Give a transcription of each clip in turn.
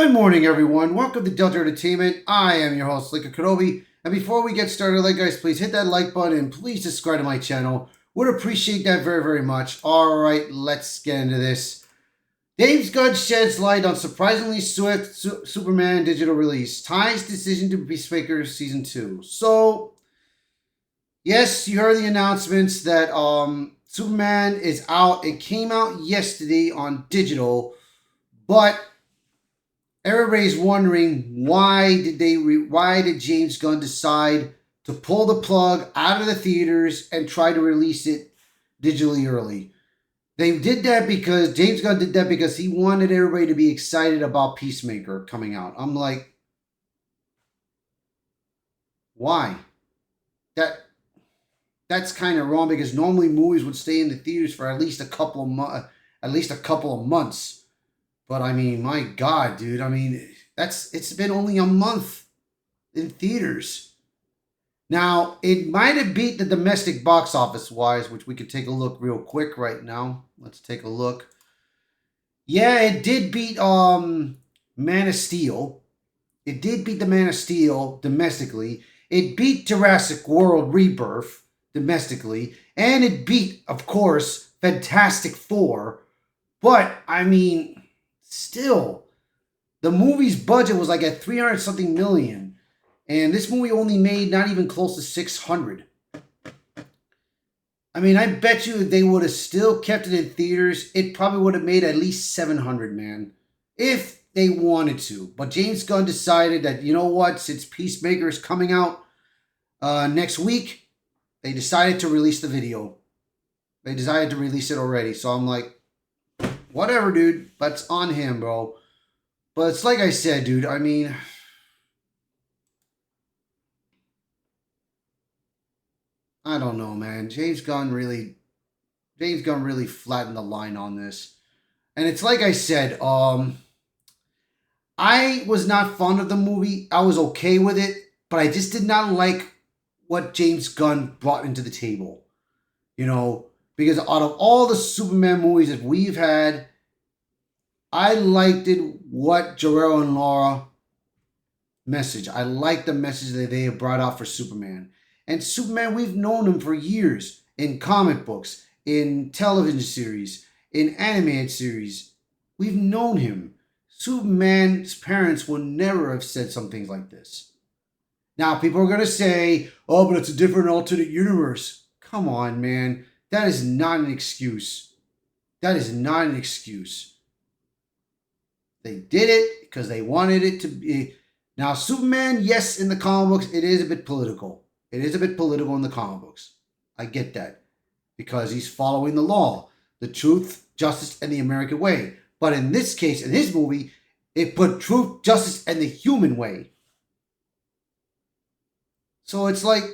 Good morning, everyone. Welcome to Delta Entertainment. I am your host, Lincoln Kenobi. And before we get started, guys, please hit that like button and please subscribe to my channel. Would appreciate that very, very much. All right, let's get into this. James Gunn sheds light on surprisingly swift Superman digital release. Ties decision to Peacemaker Season 2. So, yes, you heard the announcements that Superman is out. It came out yesterday on digital, but everybody's wondering why did James Gunn decide to pull the plug out of the theaters and try to release it digitally early? They did that because James Gunn did that because he wanted everybody to be excited about Peacemaker coming out. I'm like, why? That's kind of wrong because normally movies would stay in the theaters for at least a couple of months. But I mean, my God, dude. I mean, it's been only a month in theaters. Now, it might have beat the domestic box office wise, which we could take a look real quick right now. Let's take a look. Yeah, it did beat Man of Steel. It did beat the Man of Steel domestically. It beat Jurassic World Rebirth domestically. And it beat, of course, Fantastic Four. But, I mean, still, the movie's budget was like at 300 something million, and this movie only made not even close to 600. I mean, I bet you if they would have still kept it in theaters, it probably would have made at least 700, man, if they wanted to. But James Gunn decided that, you know what, since Peacemaker is coming out next week, they decided to release the video. They decided to release it already, so I'm like, whatever, dude. That's on him, bro. But it's like I said, dude. I mean, I don't know, man. James Gunn really flattened the line on this. And it's like I said, I was not fond of the movie. I was okay with it, but I just did not like what James Gunn brought into the table. You know, because out of all the Superman movies that we've had, I liked it what Jarrell and Laura message. I liked the message that they have brought out for Superman. And Superman, we've known him for years in comic books, in television series, in animated series. We've known him. Superman's parents would never have said some things like this. Now, people are going to say, oh, but it's a different alternate universe. Come on, man. That is not an excuse. That is not an excuse. They did it because they wanted it to be. Now, Superman, yes, in the comic books, it is a bit political. It is a bit political in the comic books. I get that. Because he's following the law, the truth, justice, and the American way. But in this case, in his movie, it put truth, justice, and the human way. So it's like,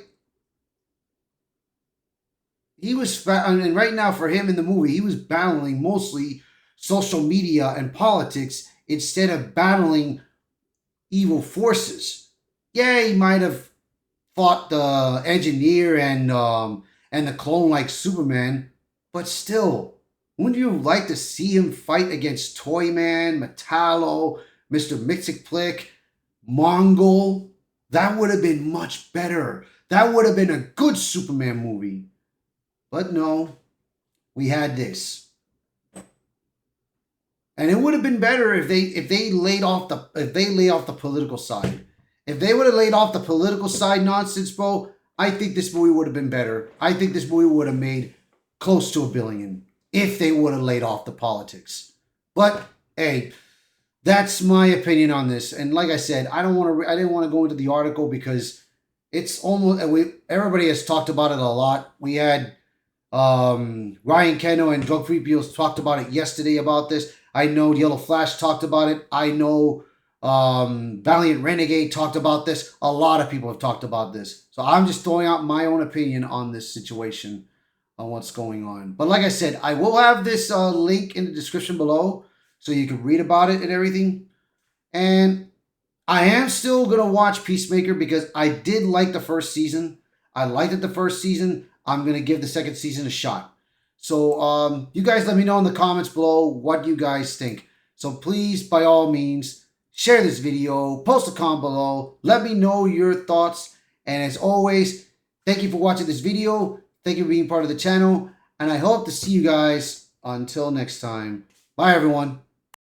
he was, and right now for him in the movie, he was battling mostly social media and politics instead of battling evil forces. Yeah, he might have fought the engineer and the clone like Superman, but still, wouldn't you like to see him fight against Toyman, Metallo, Mr. Mxyzptlk, Mongol? That would have been much better. That would have been a good Superman movie. But no, we had this. And it would have been better if they laid off the political side. If they would have laid off the political side nonsense, bro, I think this movie would have been better. I think this movie would have made close to $1 billion if they would have laid off the politics. But hey, that's my opinion on this. And like I said, I didn't want to go into the article because it's almost everybody has talked about it a lot. We had Ryan Keno and Drug Free Beals talked about it yesterday about this. I know Yellow Flash talked about it. I know Valiant Renegade talked about this. A lot of people have talked about this. So I'm just throwing out my own opinion on this situation, on what's going on. But like I said, I will have this link in the description below so you can read about it and everything. And I am still going to watch Peacemaker because I did like the first season. I liked it the first season. I'm going to give the second season a shot. So you guys let me know in the comments below what you guys think. So please, by all means, share this video, post a comment below, let me know your thoughts, and as always, thank you for watching this video, thank you for being part of the channel, and I hope to see you guys until next time. Bye everyone.